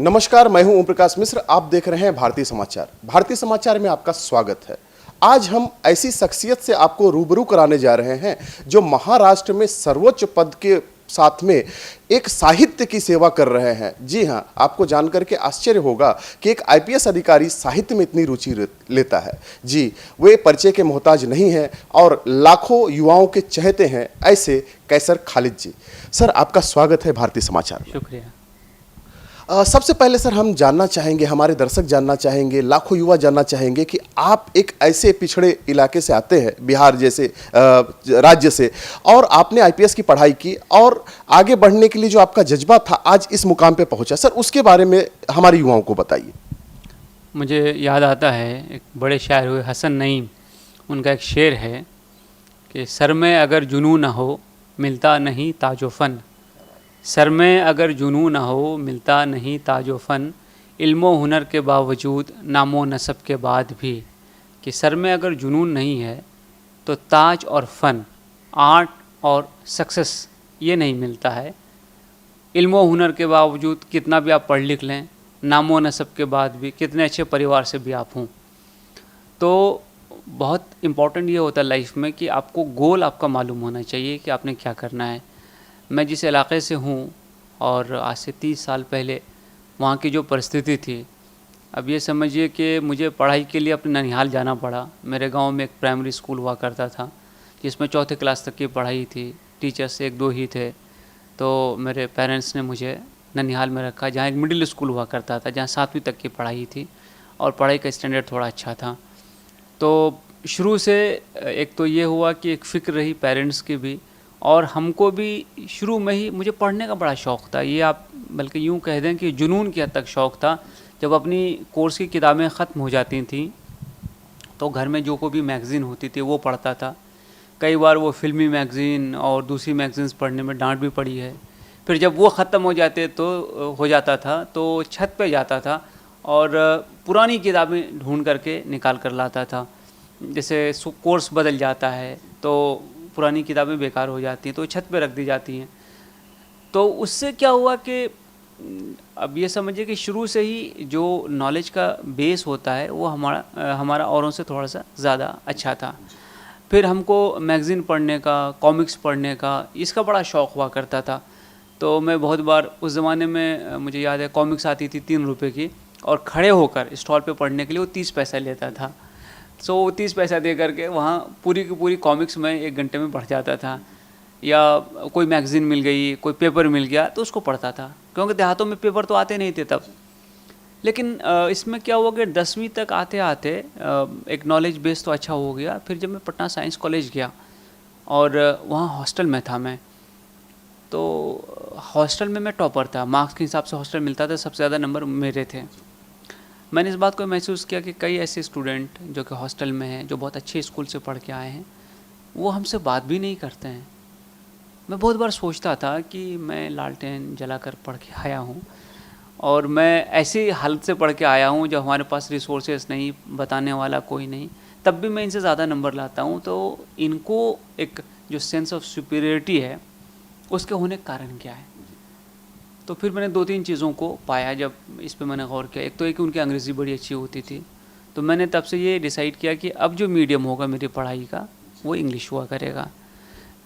नमस्कार, मैं हूं ओम प्रकाश मिश्र। आप देख रहे हैं भारतीय समाचार। भारतीय समाचार में आपका स्वागत है। आज हम ऐसी शख्सियत से आपको रूबरू कराने जा रहे हैं जो महाराष्ट्र में सर्वोच्च पद के साथ में एक साहित्य की सेवा कर रहे हैं। जी हां, आपको जानकर के आश्चर्य होगा कि एक आईपीएस अधिकारी साहित्य में इतनी रुचि लेता है। जी, वे परिचय के मोहताज नहीं हैं और लाखों युवाओं के चहेते हैं, ऐसे कैसर खालिद जी। सर, आपका स्वागत है भारतीय समाचार में। शुक्रिया। सबसे पहले सर, हम जानना चाहेंगे, हमारे दर्शक जानना चाहेंगे, लाखों युवा जानना चाहेंगे कि आप एक ऐसे पिछड़े इलाके से आते हैं, बिहार जैसे राज्य से, और आपने आईपीएस की पढ़ाई की और आगे बढ़ने के लिए जो आपका जज्बा था आज इस मुकाम पे पहुंचा। सर, उसके बारे में हमारे युवाओं को बताइए। मुझे याद आता है एक बड़े शायर हुए हसन नईम, उनका एक शेर है कि सर में अगर जुनून न हो मिलता नहीं ताजो फ़न। सर में अगर जुनून न हो मिलता नहीं ताजो फ़न, इल्मो हुनर के बावजूद नामो नसब के बाद भी। कि सर में अगर जुनून नहीं है तो ताज और फ़न, आर्ट और सक्सेस ये नहीं मिलता है। इल्मो हुनर के बावजूद कितना भी आप पढ़ लिख लें, नामो नसब के बाद भी, कितने अच्छे परिवार से भी आप हों, तो बहुत इम्पॉर्टेंट ये होता है लाइफ में कि आपको गोल आपका मालूम होना चाहिए कि आपने क्या करना है। मैं जिस इलाके से हूँ और आज से 30 साल पहले वहाँ की जो परिस्थिति थी, अब ये समझिए कि मुझे पढ़ाई के लिए अपने ननिहाल जाना पड़ा। मेरे गांव में एक प्राइमरी स्कूल हुआ करता था जिसमें 4th क्लास तक की पढ़ाई थी, टीचर्स 1-2 ही थे। तो मेरे पेरेंट्स ने मुझे ननिहाल में रखा, जहाँ एक मिडिल स्कूल हुआ करता था, जहाँ 7वीं तक की पढ़ाई थी और पढ़ाई का स्टैंडर्ड थोड़ा अच्छा था। तो शुरू से एक तो ये हुआ कि एक फ़िक्र रही पेरेंट्स की भी, और हमको भी शुरू में ही मुझे पढ़ने का बड़ा शौक़ था। ये आप बल्कि यूँ कह दें कि जुनून की हद तक शौक़ था। जब अपनी कोर्स की किताबें ख़त्म हो जाती थीं तो घर में जो कोई भी मैगज़ीन होती थी वो पढ़ता था। कई बार वो फ़िल्मी मैगज़ीन और दूसरी मैगज़ीन्स पढ़ने में डांट भी पड़ी है। फिर जब वो ख़त्म हो जाता था तो छत पे जाता था और पुरानी किताबें ढूंढ करके निकाल कर लाता था। जैसे कोर्स बदल जाता है तो पुरानी किताबें बेकार हो जाती हैं तो छत पे रख दी जाती हैं। तो उससे क्या हुआ कि अब ये समझिए कि शुरू से ही जो नॉलेज का बेस होता है वो हमारा औरों से थोड़ा सा ज़्यादा अच्छा था। फिर हमको मैगज़ीन पढ़ने का, कॉमिक्स पढ़ने का, इसका बड़ा शौक़ हुआ करता था। तो मैं बहुत बार उस ज़माने में, मुझे याद है, कॉमिक्स आती थी 3 रुपए की, और खड़े होकर स्टॉल पे पढ़ने के लिए वो 30 पैसा लेता था। सो 30 पैसा दे करके वहाँ पूरी की पूरी कॉमिक्स में 1 घंटे में पढ़ जाता था। या कोई मैगज़ीन मिल गई, कोई पेपर मिल गया तो उसको पढ़ता था, क्योंकि देहातों में पेपर तो आते नहीं थे तब। लेकिन इसमें क्या हुआ कि 10वीं तक आते आते एक नॉलेज बेस तो अच्छा हो गया। फिर जब मैं पटना साइंस कॉलेज गया और वहाँ हॉस्टल में था मैं, तो हॉस्टल में मैं टॉपर था। मार्क्स के हिसाब से हॉस्टल मिलता था, सबसे ज़्यादा नंबर मेरे थे। मैंने इस बात को महसूस किया कि कई ऐसे स्टूडेंट जो कि हॉस्टल में हैं, जो बहुत अच्छे स्कूल से पढ़ के आए हैं, वो हमसे बात भी नहीं करते हैं। मैं बहुत बार सोचता था कि मैं लालटेन जलाकर पढ़ के आया हूँ और मैं ऐसी हालत से पढ़ के आया हूँ जब हमारे पास रिसोर्सेस नहीं, बताने वाला कोई नहीं, तब भी मैं इनसे ज़्यादा नंबर लाता हूँ। तो इनको एक जो सेंस ऑफ सुपीरियरिटी है उसके होने का कारण क्या है? तो फिर मैंने 2-3 चीज़ों को पाया जब इस पे मैंने गौर किया। एक तो एक उनकी अंग्रेज़ी बड़ी अच्छी होती थी, तो मैंने तब से ये डिसाइड किया कि अब जो मीडियम होगा मेरी पढ़ाई का वो इंग्लिश हुआ करेगा।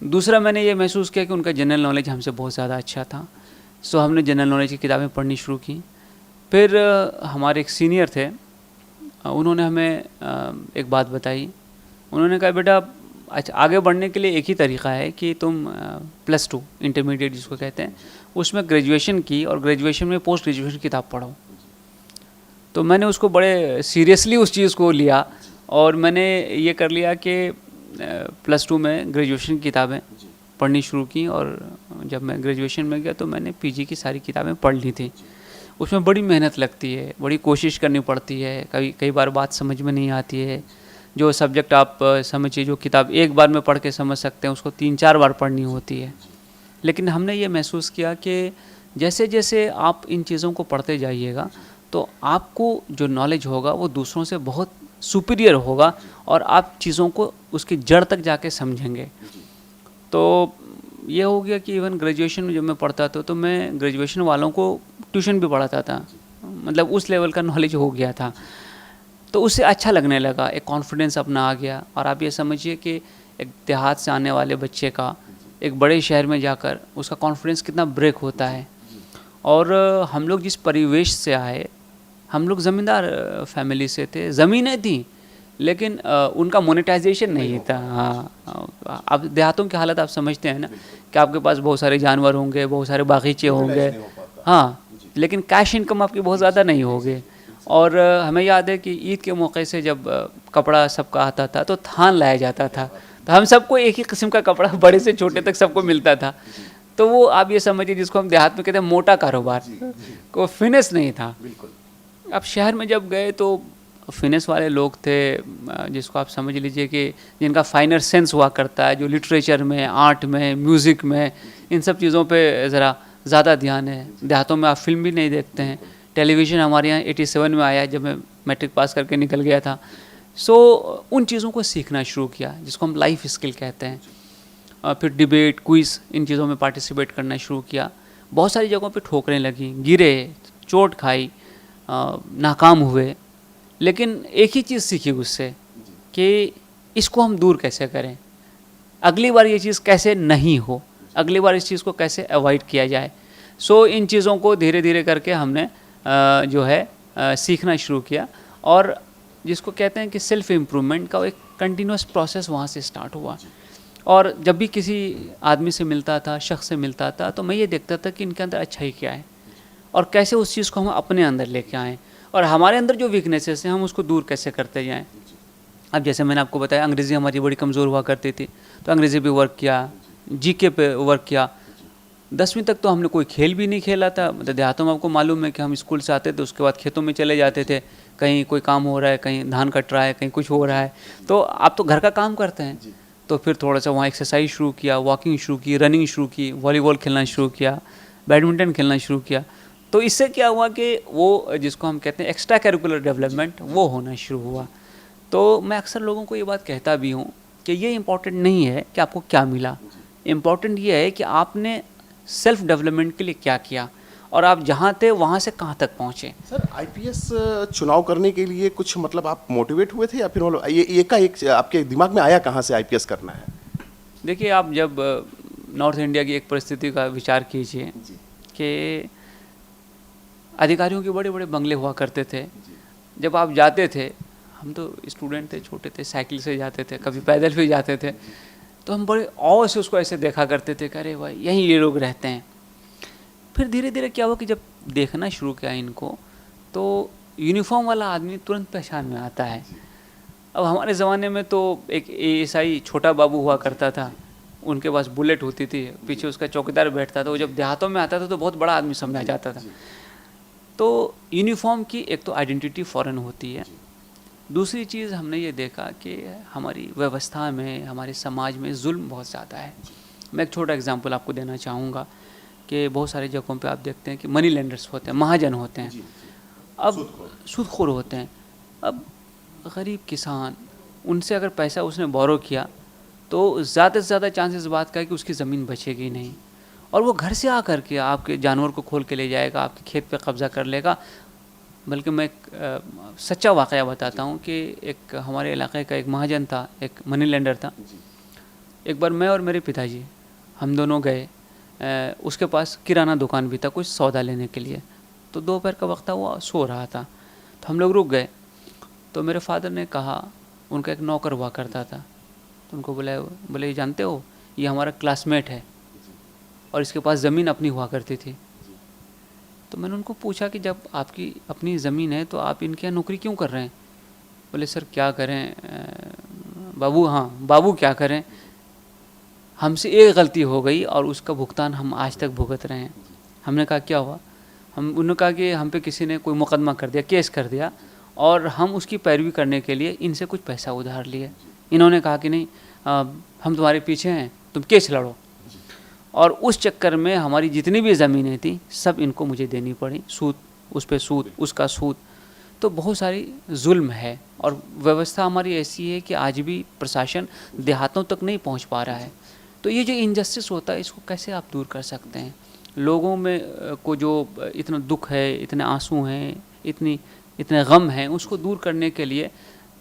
दूसरा, मैंने ये महसूस किया कि उनका जनरल नॉलेज हमसे बहुत ज़्यादा अच्छा था। सो हमने जनरल नॉलेज की किताबें पढ़नी शुरू की। फिर हमारे एक सीनियर थे, उन्होंने हमें एक बात बताई। उन्होंने कहा, बेटा अच्छा, आगे बढ़ने के लिए एक ही तरीक़ा है कि तुम +2 इंटरमीडिएट जिसको कहते हैं उसमें ग्रेजुएशन की, और ग्रेजुएशन में पोस्ट ग्रेजुएशन किताब पढ़ो। तो मैंने उसको बड़े सीरियसली उस चीज़ को लिया और मैंने ये कर लिया कि +2 में ग्रेजुएशन की किताबें पढ़नी शुरू की। और जब मैं ग्रेजुएशन में गया तो मैंने पीजी की सारी किताबें पढ़ ली थी। उसमें बड़ी मेहनत लगती है, बड़ी कोशिश करनी पड़ती है, कई बार बात समझ में नहीं आती है। जो सब्जेक्ट आप समझिए, जो किताब एक बार में पढ़ के समझ सकते हैं, उसको 3-4 बार पढ़नी होती है। लेकिन हमने ये महसूस किया कि जैसे जैसे आप इन चीज़ों को पढ़ते जाइएगा तो आपको जो नॉलेज होगा वो दूसरों से बहुत सुपीरियर होगा और आप चीज़ों को उसकी जड़ तक जाके समझेंगे। तो ये हो गया कि इवन ग्रेजुएशन में जब मैं पढ़ता था तो मैं ग्रेजुएशन वालों को ट्यूशन भी पढ़ाता था। मतलब उस लेवल का नॉलेज हो गया था। तो उससे अच्छा लगने लगा, एक कॉन्फिडेंस अपना आ गया। और आप ये समझिए कि एक देहात से आने वाले बच्चे का एक बड़े शहर में जाकर उसका कॉन्फिडेंस कितना ब्रेक होता है। और हम लोग जिस परिवेश से आए, हम लोग ज़मींदार फैमिली से थे, ज़मीनें थी लेकिन उनका मोनेटाइजेशन नहीं था। हाँ, अब देहातों की हालत आप समझते हैं ना कि आपके पास बहुत सारे जानवर होंगे, बहुत सारे बागीचे होंगे, हाँ, लेकिन कैश इनकम आपकी बहुत ज़्यादा नहीं होगी। और हमें याद है कि ईद के मौके से जब कपड़ा सबका आता था तो थान लाया जाता था, तो हम सबको एक ही किस्म का कपड़ा बड़े से छोटे तक सबको मिलता था। तो वो आप ये समझिए जिसको हम देहात में कहते हैं मोटा कारोबार, को फिनिश नहीं था। अब शहर में जब गए तो फिनिश वाले लोग थे, जिसको आप समझ लीजिए कि जिनका फाइनर सेंस हुआ करता है, जो लिटरेचर में, आर्ट में, म्यूज़िक में, इन सब चीज़ों पे ज़रा ज़्यादा ध्यान है। देहातों में आप फिल्म भी नहीं देखते हैं। टेलीविज़न हमारे यहाँ 87 में आया जब मैं मैट्रिक पास करके निकल गया था। सो उन चीज़ों को सीखना शुरू किया जिसको हम लाइफ स्किल कहते हैं। फिर डिबेट, क्विज़, इन चीज़ों में पार्टिसिपेट करना शुरू किया। बहुत सारी जगहों पे ठोकरें लगी, गिरे, चोट खाई, नाकाम हुए, लेकिन एक ही चीज़ सीखी उससे कि इसको हम दूर कैसे करें, अगली बार ये चीज़ कैसे नहीं हो, अगली बार इस चीज़ को कैसे अवॉइड किया जाए। सो इन चीज़ों को धीरे धीरे करके हमने जो है सीखना शुरू किया। और जिसको कहते हैं कि सेल्फ इम्प्रूवमेंट का एक कंटिन्यूस प्रोसेस वहाँ से स्टार्ट हुआ। और जब भी किसी आदमी से मिलता था, शख्स से मिलता था, तो मैं ये देखता था कि इनके अंदर अच्छाई क्या है और कैसे उस चीज़ को हम अपने अंदर लेके आएँ, और हमारे अंदर जो वीकनेसेस हैं हम उसको दूर कैसे करते जाएँ। अब जैसे मैंने आपको बताया, अंग्रेज़ी हमारी बड़ी कमज़ोर हुआ करती थी, तो अंग्रेज़ी पे वर्क किया, जीके पे वर्क किया। 10वीं तक तो हमने कोई खेल भी नहीं खेला था। मतलब देहातों में आपको मालूम है कि हम स्कूल से आते थे, उसके बाद खेतों में चले जाते थे, कहीं कोई काम हो रहा है, कहीं धान कट रहा है, कहीं कुछ हो रहा है, तो आप तो घर का काम करते हैं। तो फिर थोड़ा सा वहाँ एक्सरसाइज शुरू किया, वॉकिंग शुरू की, रनिंग शुरू की, वॉलीबॉल खेलना शुरू किया, बैडमिंटन खेलना शुरू किया। तो इससे क्या हुआ कि वो जिसको हम कहते हैं एक्स्ट्रा करिकुलर डेवलपमेंट, वो होना शुरू हुआ। तो मैं अक्सर लोगों को ये बात कहता भी हूँ कि ये इम्पॉर्टेंट नहीं है कि आपको क्या मिला, इम्पॉर्टेंट ये है कि आपने सेल्फ डेवलपमेंट के लिए क्या किया और आप जहाँ थे वहाँ से कहाँ तक पहुँचे। सर, आईपीएस चुनाव करने के लिए कुछ मतलब आप मोटिवेट हुए थे या फिर मतलब ये का एक आपके दिमाग में आया कहाँ से आईपीएस करना है? देखिए, आप जब नॉर्थ इंडिया की एक परिस्थिति का विचार कीजिए कि अधिकारियों के बड़े बड़े बंगले हुआ करते थे। जब आप जाते थे, हम तो स्टूडेंट थे, छोटे थे, साइकिल से जाते थे, कभी पैदल भी जाते थे, तो हम बड़े औ से उसको ऐसे देखा करते थे कि अरे भाई यहीं ये लोग रहते हैं। फिर धीरे धीरे क्या हुआ कि जब देखना शुरू किया इनको, तो यूनिफॉर्म वाला आदमी तुरंत पहचान में आता है। अब हमारे ज़माने में तो एक एएसआई छोटा बाबू हुआ करता था, उनके पास बुलेट होती थी, पीछे उसका चौकीदार बैठता था। वो जब देहातों में आता था तो बहुत बड़ा आदमी समझा जाता था। तो यूनिफॉर्म की एक तो आइडेंटिटी फ़ौरन होती है। दूसरी चीज़ हमने ये देखा कि हमारी व्यवस्था में, हमारे समाज में जुल्म बहुत ज़्यादा है। मैं एक छोटा एग्जांपल आपको देना चाहूँगा कि बहुत सारी जगहों पे आप देखते हैं कि मनी लेंडर्स होते हैं, महाजन होते हैं, अब सूदखोर होते हैं। अब गरीब किसान, उनसे अगर पैसा उसने बोरो किया तो ज़्यादा से ज़्यादा चांसेस बात का है कि उसकी ज़मीन बचेगी नहीं, और वो घर से आकर के आपके जानवर को खोल के ले जाएगा, आपके खेत पे कब्ज़ा कर लेगा। बल्कि मैं एक सच्चा वाक़या बताता हूँ कि एक हमारे इलाके का एक महाजन था, एक मनी लेंडर था। एक बार मैं और मेरे पिताजी, हम दोनों गए, उसके पास किराना दुकान भी था कुछ सौदा लेने के लिए। तो दोपहर का वक्त था, वो सो रहा था, तो हम लोग रुक गए। तो मेरे फादर ने कहा, उनका एक नौकर हुआ करता था, तो उनको बोले जानते हो ये हमारा क्लासमेट है और इसके पास ज़मीन अपनी हुआ करती थी। तो मैंने उनको पूछा कि जब आपकी अपनी ज़मीन है तो आप इनके यहाँ नौकरी क्यों कर रहे हैं? बोले सर क्या करें बाबू, हाँ बाबू क्या करें, हमसे एक गलती हो गई और उसका भुगतान हम आज तक भुगत रहे हैं। हमने कहा क्या हुआ? उन्होंने कहा कि हम पे किसी ने कोई मुकदमा कर दिया, केस कर दिया, और हम उसकी पैरवी करने के लिए इनसे कुछ पैसा उधार लिए। इन्होंने कहा कि नहीं हम तुम्हारे पीछे हैं, तुम केस लड़ो। और उस चक्कर में हमारी जितनी भी ज़मीनें थी सब इनको मुझे देनी पड़ी, सूद उस पे सूद, उसका सूद। तो बहुत सारी जुल्म है, और व्यवस्था हमारी ऐसी है कि आज भी प्रशासन देहातों तक नहीं पहुंच पा रहा है। तो तो ये जो इनजस्टिस होता है इसको कैसे आप दूर कर सकते हैं? लोगों में को जो इतना दुख है, इतने आंसू हैं, इतने गम हैं, उसको दूर करने के लिए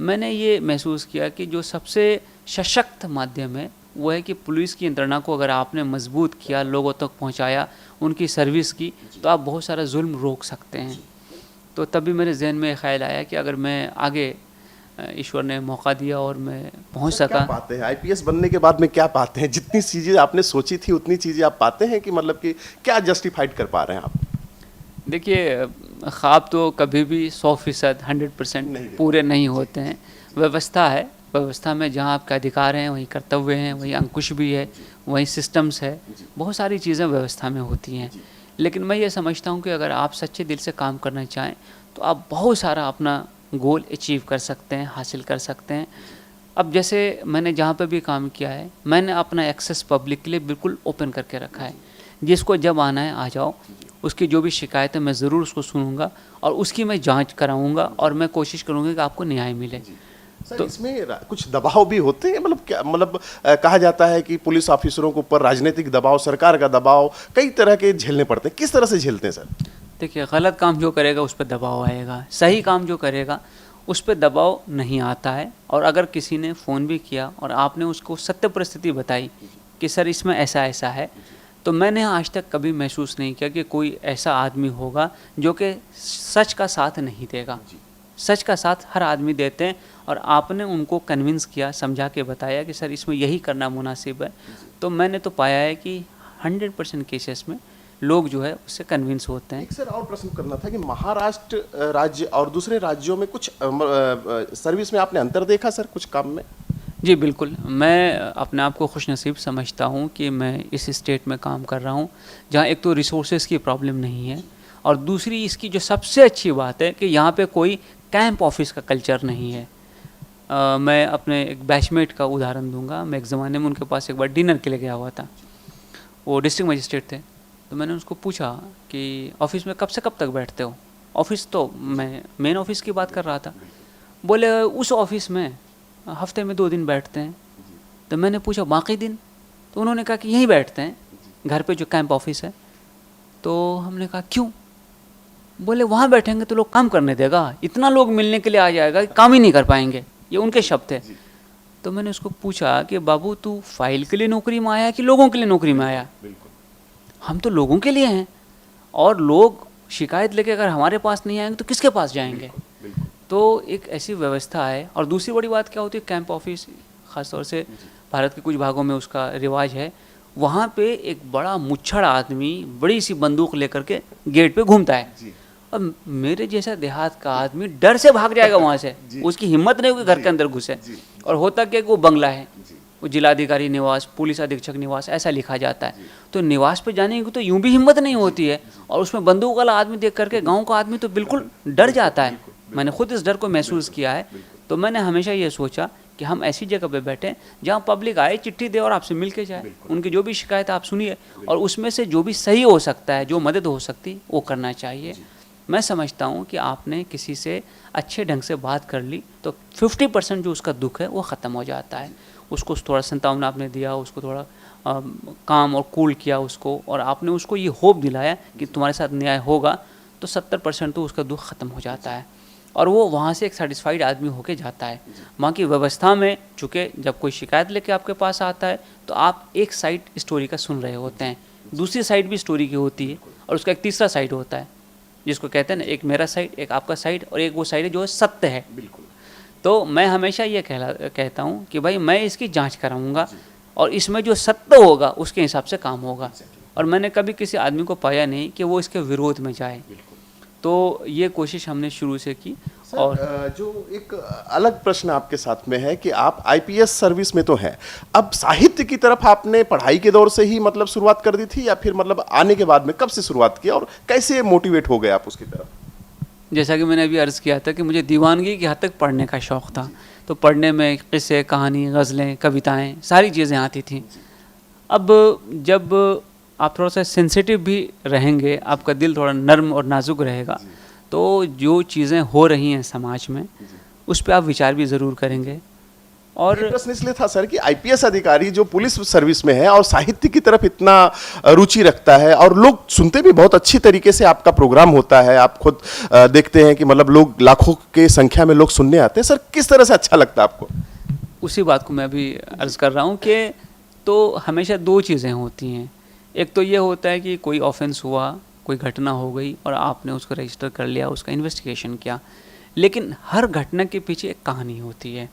मैंने ये महसूस किया कि जो सबसे सशक्त माध्यम है वो है कि पुलिस की यंत्रणा को अगर आपने मजबूत किया, लोगों तक पहुंचाया, उनकी सर्विस की, तो आप बहुत सारा जुल्म रोक सकते हैं। तो तभी मेरे जहन में ख्याल आया कि अगर मैं आगे ईश्वर ने मौका दिया और मैं पहुंच सर, क्या सका। पाते हैं आईपीएस बनने के बाद में, क्या पाते हैं? जितनी चीज़ें आपने सोची थी उतनी चीज़ें आप पाते हैं कि मतलब कि क्या जस्टिफाइड कर पा रहे हैं आप? देखिए, ख्वाब तो कभी भी 100% 100% नहीं पूरे नहीं होते हैं। व्यवस्था है, व्यवस्था में जहाँ आपके अधिकार हैं वहीं कर्तव्य हैं, वहीं अंकुश भी है, वहीं सिस्टम्स है, बहुत सारी चीज़ें व्यवस्था में होती हैं। लेकिन मैं ये समझता हूँ कि अगर आप सच्चे दिल से काम करना चाहें तो आप बहुत सारा अपना गोल अचीव कर सकते हैं, हासिल कर सकते हैं। अब जैसे मैंने जहाँ पे भी काम किया है, मैंने अपना एक्सेस पब्लिक के लिए बिल्कुल ओपन करके रखा है। जिसको जब आना है आ जाओ, उसकी जो भी शिकायत है मैं ज़रूर उसको सुनूंगा और उसकी मैं जांच कराऊंगा और मैं कोशिश करूंगा कि आपको न्याय मिले। सर, इसमें कुछ दबाव भी होते हैं? मतलब क्या, मतलब कहा जाता है कि पुलिस ऑफिसरों के ऊपर राजनीतिक दबाव, सरकार का दबाव, कई तरह के झेलने पड़ते हैं। किस तरह से झेलते हैं सर? देखिए, गलत काम जो करेगा उस पर दबाव आएगा, सही काम जो करेगा उस पर दबाव नहीं आता है। और अगर किसी ने फ़ोन भी किया और आपने उसको सत्य परिस्थिति बताई कि सर इसमें ऐसा ऐसा है, तो मैंने आज तक कभी महसूस नहीं किया कि कोई ऐसा आदमी होगा जो कि सच का साथ नहीं देगा। सच का साथ हर आदमी देते हैं और आपने उनको कन्विंस किया, समझा के बताया कि सर इसमें यही करना मुनासिब है, तो मैंने तो पाया है कि 100% केसेस में लोग जो है उससे कन्विंस होते हैं। एक सर और प्रश्न करना था कि महाराष्ट्र राज्य और दूसरे राज्यों में कुछ सर्विस में आपने अंतर देखा सर, कुछ काम में? जी बिल्कुल, मैं अपने आप को खुशनसीब समझता हूँ कि मैं इस स्टेट में काम कर रहा हूँ जहाँ एक तो रिसोर्सेज की प्रॉब्लम नहीं है और दूसरी इसकी जो सबसे अच्छी बात है कि यहाँ पे कोई कैंप ऑफिस का कल्चर नहीं है। मैं अपने एक बैचमेट का उदाहरण दूंगा। मैं एक ज़माने में उनके पास एक बार डिनर के लिए गया हुआ था। वो डिस्ट्रिक्ट मजिस्ट्रेट थे, तो मैंने उसको पूछा कि ऑफिस में कब से कब तक बैठते हो? ऑफिस तो मैं मेन ऑफिस की बात कर रहा था। बोले उस ऑफिस में हफ्ते में 2 दिन बैठते हैं। तो मैंने पूछा बाकी दिन? तो उन्होंने कहा कि यहीं बैठते हैं, घर पे जो कैंप ऑफिस है। तो हमने कहा क्यों? बोले वहाँ बैठेंगे तो लोग काम करने देगा, इतना लोग मिलने के लिए आ जाएगा कि काम ही नहीं कर पाएंगे। ये उनके शब्द थे। तो मैंने उसको पूछा कि बाबू तू फाइल के लिए नौकरी में आया कि लोगों के लिए नौकरी में आया? हम तो लोगों के लिए हैं और लोग शिकायत लेके अगर हमारे पास नहीं आएंगे तो किसके पास जाएंगे? तो एक ऐसी व्यवस्था है। और दूसरी बड़ी बात क्या होती है, कैंप ऑफिस ख़ासतौर से भारत के कुछ भागों में उसका रिवाज है। वहाँ पे एक बड़ा मुच्छड़ आदमी बड़ी सी बंदूक लेकर के गेट पे घूमता है और मेरे जैसा देहात का आदमी डर से भाग जाएगा वहाँ से। उसकी हिम्मत नहीं होगी घर के अंदर घुसे। और होता क्या कि वो बंगला है, वो जिलाधिकारी निवास, पुलिस अधीक्षक निवास ऐसा लिखा जाता है। तो निवास पे जाने की तो यूं भी हिम्मत नहीं होती है और उसमें बंदूक वाला आदमी देख करके गांव का आदमी तो बिल्कुल डर जाता है। मैंने खुद इस डर को महसूस किया है। तो मैंने हमेशा ये सोचा कि हम ऐसी जगह पे बैठें जहाँ पब्लिक आए, चिट्ठी दे और आपसे मिल के जाए, उनकी जो भी शिकायत आप सुनिए और उसमें से जो भी सही हो सकता है, जो मदद हो सकती है वो करना चाहिए। मैं समझता हूँ कि आपने किसी से अच्छे ढंग से बात कर ली तो 50% जो उसका दुख है वो ख़त्म हो जाता है। उसको थोड़ा सांत्वना आपने दिया, उसको थोड़ा काम और कूल किया उसको, और आपने उसको ये होप दिलाया कि तुम्हारे साथ न्याय होगा, तो 70% तो उसका दुख ख़त्म हो जाता है और वो वहाँ से एक सेटिस्फाइड आदमी होके जाता है। वहाँ की व्यवस्था में चूँकि जब कोई शिकायत लेके आपके पास आता है तो आप एक साइड स्टोरी का सुन रहे होते हैं, दूसरी साइड भी स्टोरी की होती है और उसका एक तीसरा साइड होता है जिसको कहते हैं ना, एक मेरा साइड, एक आपका साइड और एक वो साइड है जो सत्य है। तो मैं हमेशा ये कहता हूँ कि भाई मैं इसकी जांच कराऊंगा और इसमें जो सत्य होगा उसके हिसाब से काम होगा। और मैंने कभी किसी आदमी को पाया नहीं कि वो इसके विरोध में जाए। तो ये कोशिश हमने शुरू से की। सर, और जो एक अलग प्रश्न आपके साथ में है कि आप आईपीएस सर्विस में तो हैं, अब साहित्य की तरफ आपने पढ़ाई के दौर से ही मतलब शुरुआत कर दी थी या फिर मतलब आने के बाद में कब से शुरुआत की और कैसे मोटिवेट हो गए आप उसकी तरफ? जैसा कि मैंने अभी अर्ज़ किया था कि मुझे दीवानगी की हद तक पढ़ने का शौक़ था। तो पढ़ने में क़िस्से, कहानी, गज़लें, कविताएँ सारी चीज़ें आती थीं। अब जब आप थोड़ा सा सेंसिटिव भी रहेंगे, आपका दिल थोड़ा नर्म और नाजुक रहेगा, तो जो चीज़ें हो रही हैं समाज में उस पर आप विचार भी ज़रूर करेंगे। और ये प्रश्न इसलिए था सर कि आईपीएस अधिकारी जो पुलिस सर्विस में है और साहित्य की तरफ इतना रुचि रखता है, और लोग सुनते भी बहुत अच्छी तरीके से, आपका प्रोग्राम होता है, आप खुद देखते हैं कि मतलब लोग लाखों के संख्या में लोग सुनने आते हैं, सर किस तरह से अच्छा लगता है आपको? उसी बात को मैं भी अर्ज़ कर रहा हूँ कि तो हमेशा दो चीज़ें होती हैं। एक तो ये होता है कि कोई ऑफेंस हुआ, कोई घटना हो गई और आपने उसको रजिस्टर कर लिया, उसका इन्वेस्टिगेशन किया, लेकिन हर घटना के पीछे एक कहानी होती है।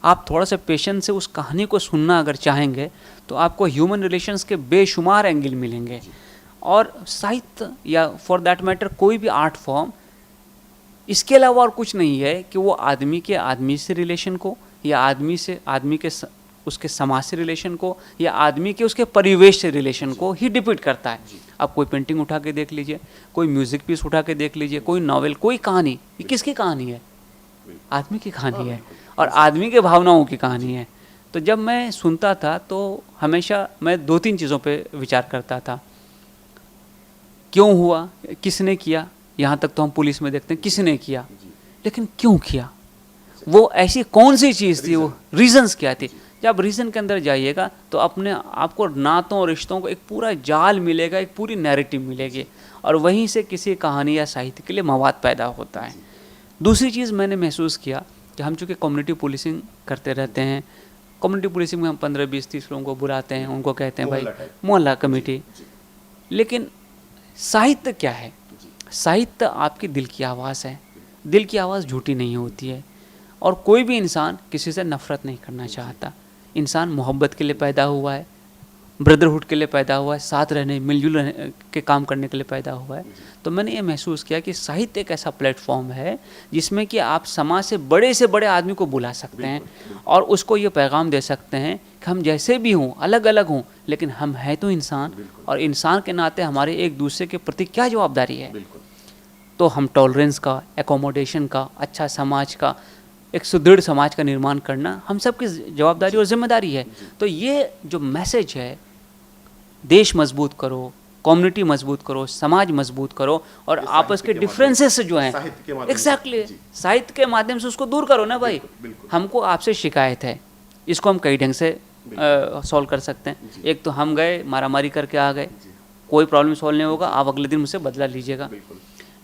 आप थोड़ा सा पेशेंस से उस कहानी को सुनना अगर चाहेंगे तो आपको ह्यूमन रिलेशंस के बेशुमार एंगल मिलेंगे। और साहित्य या फॉर दैट मैटर कोई भी आर्ट फॉर्म इसके अलावा और कुछ नहीं है कि वो आदमी के आदमी से रिलेशन को, या आदमी से आदमी के उसके समाज से रिलेशन को, या आदमी के उसके परिवेश से रिलेशन को ही डिपिक्ट करता है। आप कोई पेंटिंग उठा के देख लीजिए, कोई म्यूज़िक पीस उठा के देख लीजिए, कोई नॉवेल, कोई कहानी, ये किसकी कहानी है? आदमी की कहानी है और आदमी के भावनाओं की कहानी है। तो जब मैं सुनता था तो हमेशा मैं दो तीन चीज़ों पे विचार करता था। क्यों हुआ, किसने किया, यहाँ तक तो हम पुलिस में देखते हैं किसने किया, लेकिन क्यों किया, वो ऐसी कौन सी चीज़ थी, वो रीजंस क्या थे। जब रीज़न के अंदर जाइएगा तो अपने आपको नातों और रिश्तों को एक पूरा जाल मिलेगा, एक पूरी नैरेटिव मिलेगी, और वहीं से किसी कहानी या साहित्य के लिए मवाद पैदा होता है। दूसरी चीज़ मैंने महसूस किया कि हम चूँकि कम्युनिटी पुलिसिंग करते रहते हैं, कम्युनिटी पुलिसिंग में हम 15, 20, 30 लोगों को बुलाते हैं, उनको कहते हैं भाई मोहल्ला कमेटी, लेकिन साहित्य क्या है? साहित्य आपकी दिल की आवाज़ है। दिल की आवाज़ झूठी नहीं होती है, और कोई भी इंसान किसी से नफ़रत नहीं करना चाहता। इंसान मोहब्बत के लिए पैदा हुआ है, ब्रदरहुड के लिए पैदा हुआ है, साथ रहने, मिलजुल के काम करने के लिए पैदा हुआ है। तो मैंने ये महसूस किया कि साहित्य एक ऐसा प्लेटफॉर्म है जिसमें कि आप समाज से बड़े आदमी को बुला सकते हैं और उसको ये पैगाम दे सकते हैं कि हम जैसे भी हों, अलग अलग हों, लेकिन हम हैं तो इंसान, और इंसान के नाते हमारे एक दूसरे के प्रति क्या जवाबदारी है। तो हम टॉलरेंस का, एकोमोडेशन का, अच्छा समाज का, एक सुदृढ़ समाज का निर्माण करना हम सबकी जवाबदारी और जिम्मेदारी है। तो ये जो मैसेज है, देश मजबूत करो, कम्युनिटी मजबूत करो, समाज मजबूत करो, और आपस के डिफरेंसेस जो हैं एग्जैक्टली साहित्य के माध्यम से उसको दूर करो ना भाई। हमको आपसे शिकायत है, इसको हम कई ढंग से सॉल्व कर सकते हैं। एक तो हम गए मारामारी करके आ गए, कोई प्रॉब्लम सॉल्व नहीं होगा, आप अगले दिन मुझसे बदला लीजिएगा।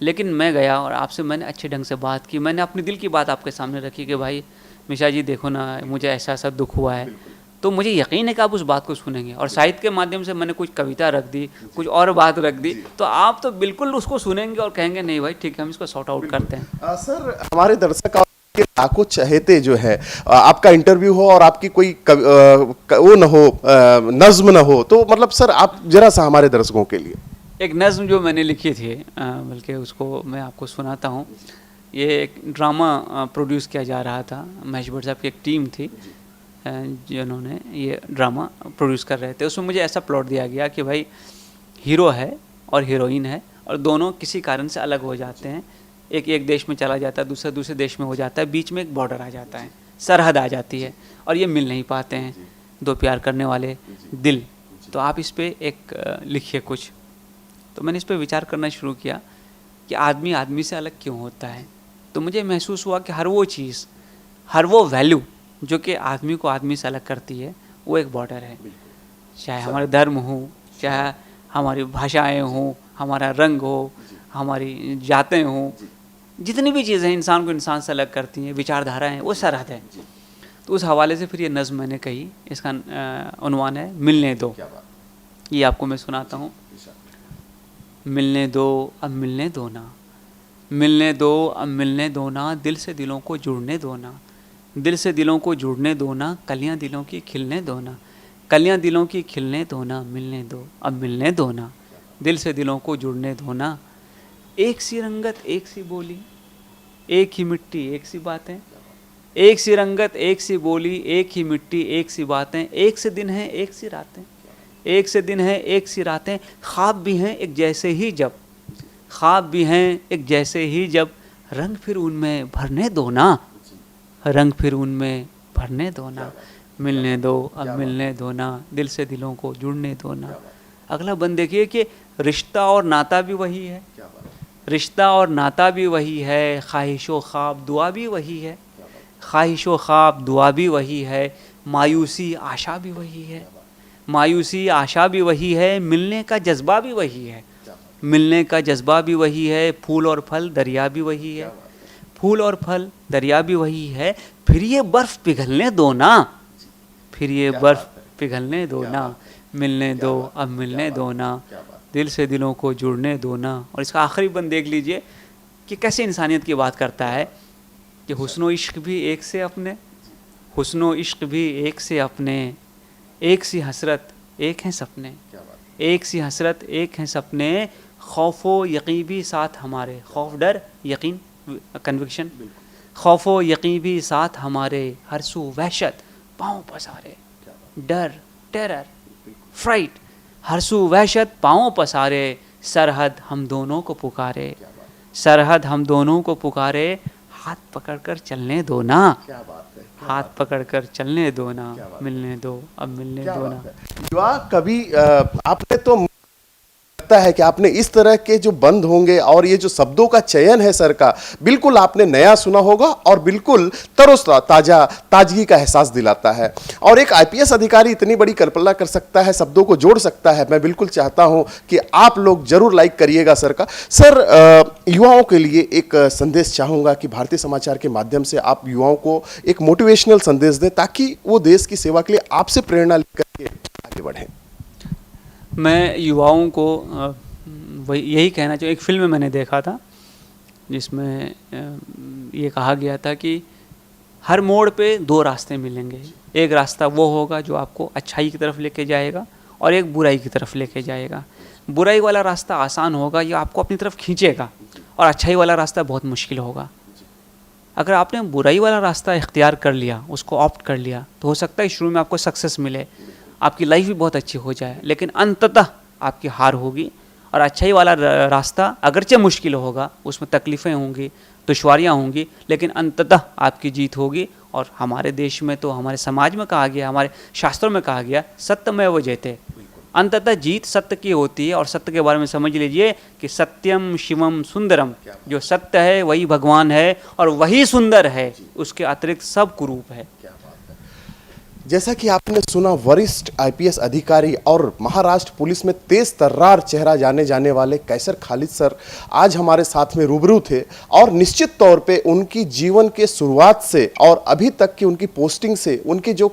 लेकिन मैं गया और आपसे मैंने अच्छे ढंग से बात की, मैंने अपनी दिल की बात आपके सामने रखी कि भाई मिशा जी देखो ना, मुझे ऐसा ऐसा दुख हुआ है, तो मुझे यकीन है कि आप उस बात को सुनेंगे। और साहित्य के माध्यम से मैंने कुछ कविता रख दी, कुछ और बात रख दी, तो आप तो बिल्कुल उसको सुनेंगे और कहेंगे नहीं भाई ठीक है, हम इसको सॉर्ट आउट करते हैं। सर हमारे दर्शक के लाखों चहेते जो है, आपका इंटरव्यू हो और आपकी कोई वो न हो, नज्म न हो, तो मतलब सर आप जरा सा हमारे दर्शकों के लिए एक नज्म जो मैंने लिखी थी, बल्कि उसको मैं आपको सुनाता हूँ। ये एक ड्रामा प्रोड्यूस किया जा रहा था, महेश भट्ट साहब की एक टीम थी जिन्होंने ये ड्रामा प्रोड्यूस कर रहे थे। उसमें मुझे ऐसा प्लॉट दिया गया कि भाई हीरो है और हीरोइन है, और दोनों किसी कारण से अलग हो जाते हैं। एक देश में चला जाता है, दूसरे देश में हो जाता है, बीच में एक बॉर्डर आ जाता है, सरहद आ जाती है, और ये मिल नहीं पाते हैं, दो प्यार करने वाले दिल। तो आप इस पर एक लिखिए कुछ। तो मैंने इस पर विचार करना शुरू किया कि आदमी आदमी से अलग क्यों होता है। तो मुझे महसूस हुआ कि हर वो चीज़, हर वो वैल्यू जो कि आदमी को आदमी से अलग करती है, वो एक बॉर्डर है। चाहे हमारे धर्म हो, चाहे हमारी भाषाएं हों, हमारा रंग हो, हमारी जातें हों, जितनी भी चीज़ें इंसान को इंसान से अलग करती हैं, विचारधाराएं, वो सरहद है। तो उस हवाले से फिर ये नज़्म मैंने कही, इसका उन्वान है मिलने दो। ये आपको मैं सुनाता हूँ। मिलने दो अब मिलने दो ना, मिलने दो अब मिलने दो ना, दिल से दिलों को जुड़ने दो ना, दिल से दिलों को जुड़ने दो ना, कलियां दिलों की खिलने दो ना, कलियां दिलों की खिलने दो ना, मिलने दो अब मिलने दो ना, दिल से दिलों को जुड़ने दो ना। एक सी रंगत एक सी बोली, एक ही मिट्टी एक सी बातें, एक सी रंगत एक सी बोली, एक ही मिट्टी एक सी बातें, एक से दिन है एक सी रातें, एक से दिन है एक सी रातें, ख्वाब भी हैं एक जैसे ही जब, ख्वाब भी हैं एक जैसे ही जब, रंग फिर उनमें भरने दो ना, रंग फिर उनमें भरने दो ना, मिलने दो अब मिलने दो ना, दिल से दिलों को जुड़ने दो ना। अगला बंद देखिए कि रिश्ता और नाता भी वही है, रिश्ता और नाता भी वही है, ख्वाहिश व ख्वाब दुआ भी वही है, ख्वाहिश व ख्वाब दुआ भी वही है, मायूसी आशा भी वही है, मायूसी आशा भी वही है, मिलने का जज्बा भी वही है, मिलने का जज्बा भी वही है, फूल और फल दरिया भी वही है, फूल और फल दरिया भी वही है, फिर ये बर्फ़ पिघलने दो ना, फिर ये बर्फ़ पिघलने दो ना, मिलने दो अब मिलने दो ना, दिल से दिलों को जुड़ने दो ना। और इसका आखिरी बंद देख लीजिए कि कैसे इंसानियत की बात करता है कि हुस्न इश्क भी एक से अपने, हुस्न इश्क भी एक से अपने, एक सी हसरत एक हैं सपने, एक सी हसरत एक हैं सपने, खौफो यकीन भी साथ हमारे, खौफ डर यकीन कन्विक्शन, खौफो यकीन भी साथ हमारे, हर सू वहशत पाँव पसारे, डर टेरर फ्राइट, हर सू वहशत पाँव पसारे, सरहद हम दोनों को पुकारे, सरहद हम दोनों को पुकारे, हाथ पकड़कर चलने दो ना, हाथ पकड़कर चलने दो ना, मिलने दो अब मिलने दो ना। युवा कभी आपने तो लगता है कि आपने इस तरह के जो बंद होंगे और ये जो शब्दों का चयन है सर का, बिल्कुल आपने नया सुना होगा और बिल्कुल ताजगी का एहसास दिलाता है। और एक आईपीएस अधिकारी इतनी बड़ी कल्पना कर सकता है, शब्दों को जोड़ सकता है। मैं बिल्कुल चाहता हूं कि आप लोग जरूर लाइक करिएगा सर का। सर, युवाओं के लिए एक संदेश चाहूंगा कि भारतीय समाचार के माध्यम से आप युवाओं को एक मोटिवेशनल संदेश दें ताकि वो देश की सेवा के लिए आपसे प्रेरणा लेकर के आगे बढ़ें। मैं युवाओं को वही यही कहना चाहिए। एक फिल्म में मैंने देखा था जिसमें ये कहा गया था कि हर मोड़ पे दो रास्ते मिलेंगे, एक रास्ता वो होगा जो आपको अच्छाई की तरफ लेके जाएगा और एक बुराई की तरफ लेके जाएगा। बुराई वाला रास्ता आसान होगा, ये आपको अपनी तरफ खींचेगा, और अच्छाई वाला रास्ता बहुत मुश्किल होगा। अगर आपने बुराई वाला रास्ता इख्तियार कर लिया, उसको ऑप्ट कर लिया, तो हो सकता है शुरू में आपको सक्सेस मिले, आपकी लाइफ भी बहुत अच्छी हो जाए, लेकिन अंततः आपकी हार होगी। और अच्छाई वाला रास्ता अगरचे मुश्किल होगा, उसमें तकलीफ़ें होंगी, दुश्वारियाँ होंगी, लेकिन अंततः आपकी जीत होगी। और हमारे देश में तो, हमारे समाज में कहा गया, हमारे शास्त्रों में कहा गया, सत्यमेव जयते, अंततः जीत सत्य की होती है। और सत्य के बारे में समझ लीजिए कि सत्यम शिवम सुंदरम, जो सत्य है वही भगवान है और वही सुंदर है, उसके अतिरिक्त सब कुरूप है। जैसा कि आपने सुना, वरिष्ठ आईपीएस अधिकारी और महाराष्ट्र पुलिस में तेज तर्रार चेहरा जाने वाले कैसर खालिद सर आज हमारे साथ में रूबरू थे। और निश्चित तौर पे उनकी जीवन के शुरुआत से और अभी तक की उनकी पोस्टिंग से, उनके जो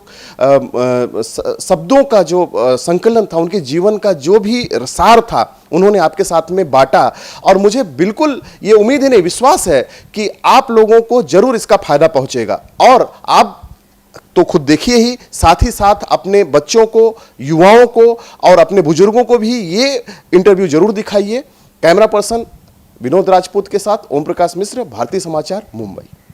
शब्दों का जो संकलन था, उनके जीवन का जो भी सार था, उन्होंने आपके साथ में बांटा। और मुझे बिल्कुल ये उम्मीद ही नहीं, विश्वास है कि आप लोगों को जरूर इसका फायदा पहुंचेगा। और आप तो खुद देखिए ही, साथ ही साथ अपने बच्चों को, युवाओं को और अपने बुजुर्गों को भी ये इंटरव्यू जरूर दिखाइए। कैमरा पर्सन विनोद राजपूत के साथ ओम प्रकाश मिश्र, भारतीय समाचार, मुंबई।